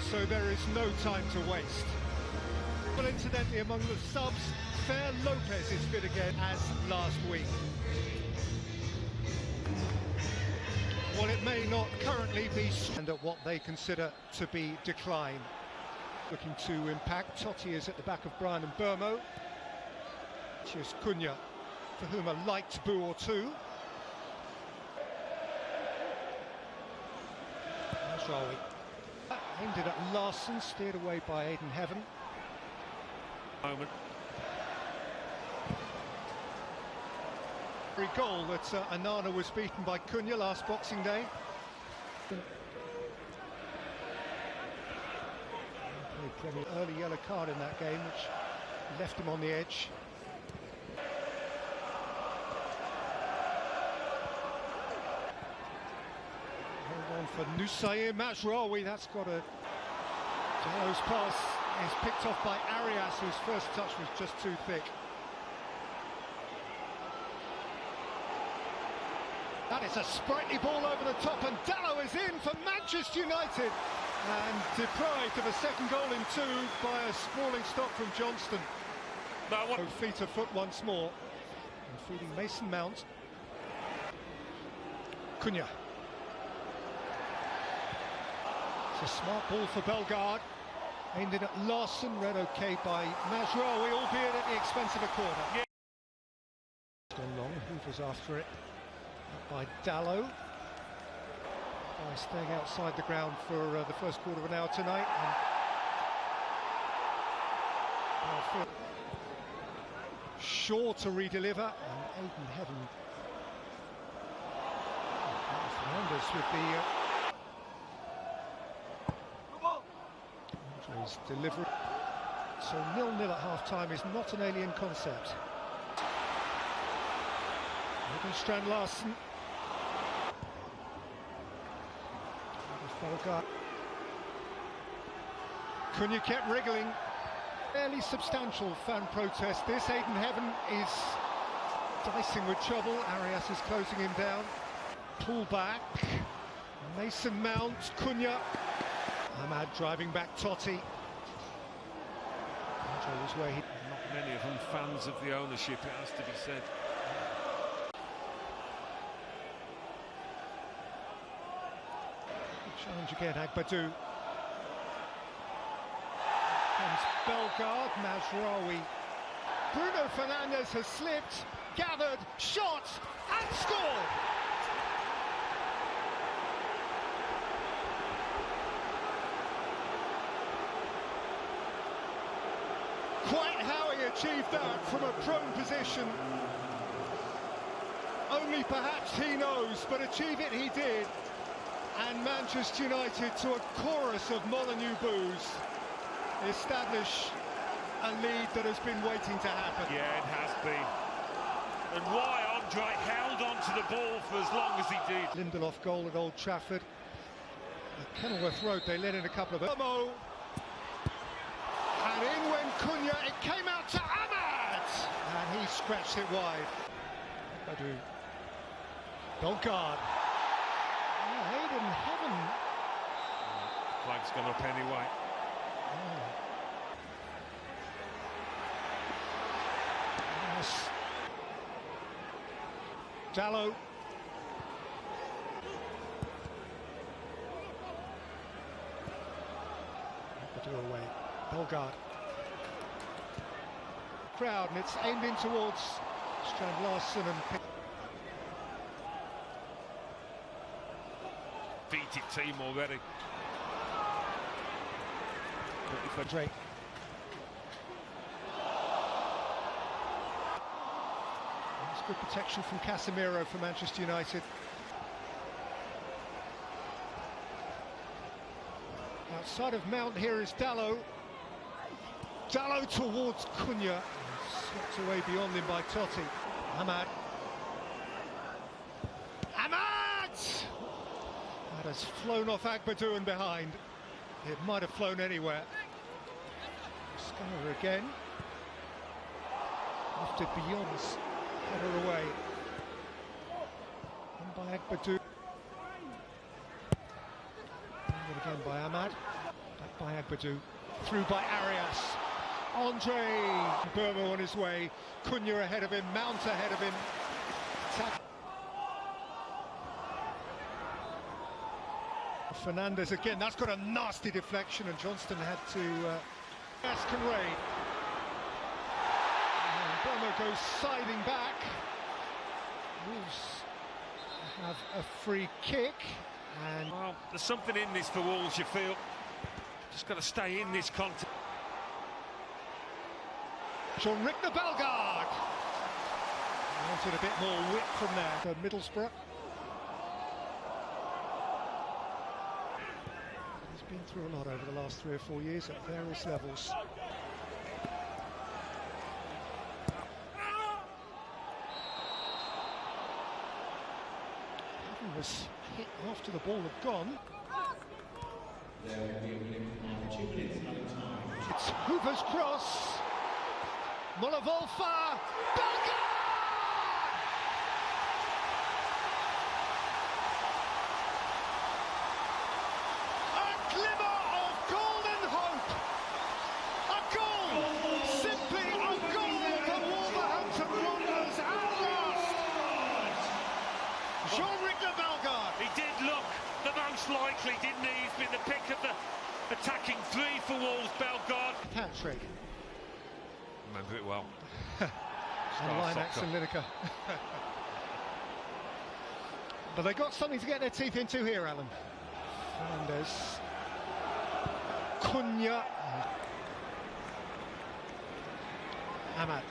so there is no time to waste. Well, incidentally, among the subs, Fer Lopez is fit again as last week. While it may not currently be and at what they consider to be decline. Looking to impact, Totti is at the back of Bryan Mbeumo. Here's Cunha, for whom a light boo or two. Mazraoui. Aimed it at Larsson, steered away by Aidan Heaven. Moment. Goal that Onana was beaten by Cunha last Boxing Day. Early yellow card in that game, which left him on the edge. Hold on for Nusair Mazraoui. That's got a... Dalot's pass is picked off by Arias, whose first touch was just too thick. That is a sprightly ball over the top, and Dalot is in for Manchester United, and deprived of a second goal in two by a sprawling stop from Johnston. Feet of foot once more, and feeding Mason Mount. Cunha. It's a smart ball for Bellegarde, aimed in at Larsson, read okay by Mazraoui, albeit at the expense of a corner. Yeah. Gone long, Hoover's after it. By Dalot, by staying outside the ground for the first quarter of an hour tonight. And Shaw to re-deliver, and Aidan Heaven. Fernandes with the Andre's delivery. So 0-0 at half-time is not an alien concept. Strand Larsson. Bellegarde. Cunha kept wriggling. Fairly substantial fan protest. This Aidan Heaven is dicing with trouble. Arias is closing him down. Pull back. Mason Mount. Cunha. Ahmad driving back Totti. Not many of them fans of the ownership, it has to be said. Challenge again, Agbadou. Comes Bellegarde, Mazraoui. Bruno Fernandes has slipped, gathered, shot, and scored! Quite how he achieved that from a prone position, only perhaps he knows, but achieve it he did. And Manchester United, to a chorus of Molineux boos, establish a lead that has been waiting to happen. Yeah, it has been. And why Andre held on to the ball for as long as he did. Lindelof goal at Old Trafford. At Kenilworth Road, they let in a couple of... And in went Cunha, it came out to Ahmad! And he scratched it wide. Badu. Bellegarde. Aidan Heaven. Flag's gone up anyway. Yes. Dalot. Badu away. Bellegarde. Crowd, and it's aimed in towards Strand Larsson and... Beat it team already. For Drake. That's good protection from Casemiro for Manchester United. Outside of Mount, here is Dalot. Dalot towards Cunha. Swept away beyond him by Totti. Ahmad. That has flown off Agbadou and behind. It might have flown anywhere. Skinner again. Lifted beyond, header away. And by Agbadou. And again by Ahmad. Back by Agbadou, through by Arias. Andre Burma on his way. Cunha ahead of him, Mount ahead of him. Fernandez again, that's got a nasty deflection, and Johnston had to Kinraid. Burma goes siding back. Wolves have a free kick, and well, there's something in this for Wolves, you feel. Just got to stay in this contest. Jean-Ric de Bellegarde wanted a bit more width from there. So Middlesbrough. He's been through a lot over the last 3 or 4 years at various levels. He was hit after the ball had gone. It's Hoover's cross. Molavolfa, Bellegarde! A glimmer of golden hope! A goal! Simply a goal for Wolverhampton Wanderers at last! Jean-Ric de Bellegarde! He did look the most likely, didn't he? He's been the pick of the attacking three for Wolves, Bellegarde. Hat-trick. Remember it well. And Linux and Lineker. But they got something to get their teeth into here, Alan. Fernandez. Cunha. Ahmad.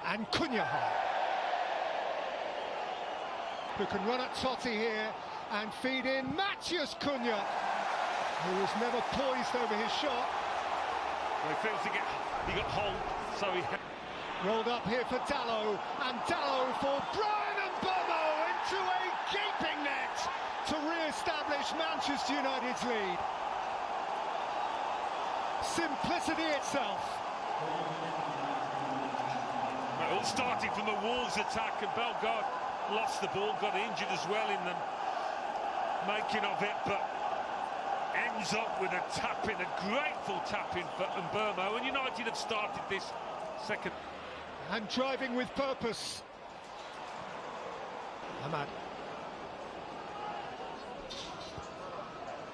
And Cunha high. Who can run at Totti here and feed in Matheus Cunha, who was never poised over his shot. Well, he feels he got hold, so he rolled up here for Dalot, and Dalot for Bryan Mbeumo into a gaping net to re-establish Manchester United's lead. Simplicity itself. It all starting from the Wolves attack, and Bellegarde lost the ball, got injured as well in the making of it, but ends up with a tap-in, a grateful tap-in for Mbeumo, and United have started this second. And driving with purpose. Ahmad.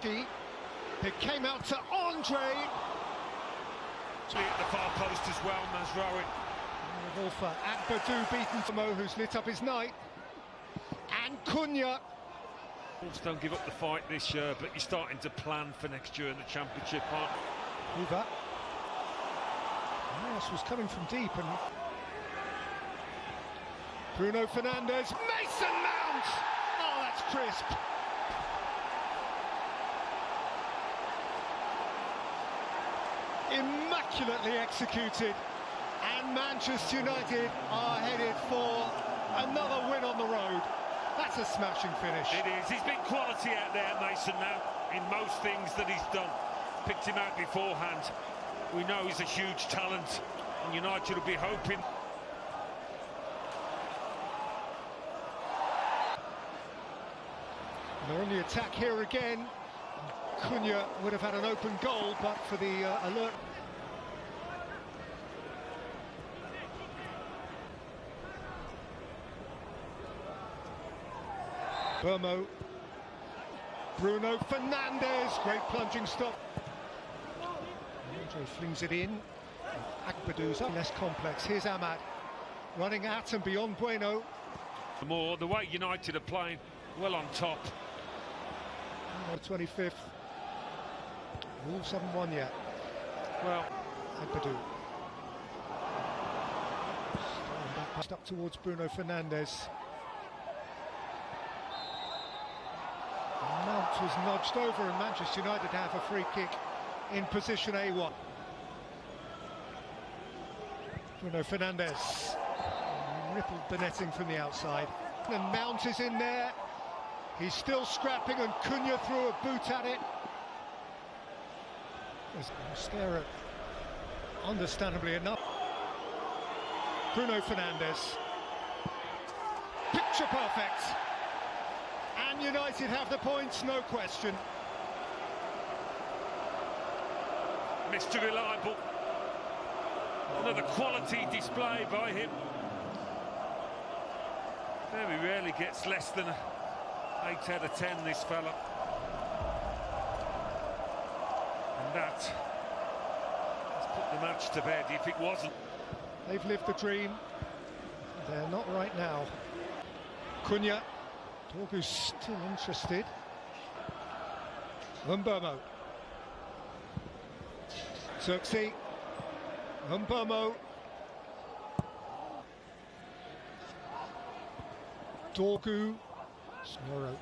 It came out to Andre. At the far post as well, Mazraoui. Wolfer, Agbadou beaten for Mo, who's lit up his night. And Cunha. Wolves don't give up the fight this year, but you're starting to plan for next year in the Championship. Hoover. Arias was coming from deep, and Bruno Fernandes. Mason Mount! Oh, that's crisp. Immaculately executed, and Manchester United are headed for another win on the road. That's a smashing finish. It is. He's been quality out there, Mason, now, in most things that he's done. Picked him out beforehand. We know he's a huge talent, and United will be hoping. And they're on the attack here again. Cunha would have had an open goal, but for the alert. Burmo, Bruno Fernandes, great plunging stop. Andre flings it in. Agbadou's up, less complex. Here's Ahmad, running at and beyond Bueno. The way United are playing, well on top. 25th. Wolves haven't won yet. Well, Agbadou. Back passed up towards Bruno Fernandes. Mount was nudged over, and Manchester United have a free kick in position A1. Bruno Fernandes rippled the netting from the outside, and Mount is in there. He's still scrapping, and Cunha threw a boot at it. There's Mosquera, understandably enough. Bruno Fernandes, picture perfect. And United have the points, no question. Mr. Reliable. Another quality display by him. Very rarely gets less than 8 out of 10, this fella. And that has put the match to bed if it wasn't. They've lived the dream. They're not right now. Cunha. Dorgu's still interested. Mbeumo. Xerxes. Mbeumo. Dorgu. Snorro.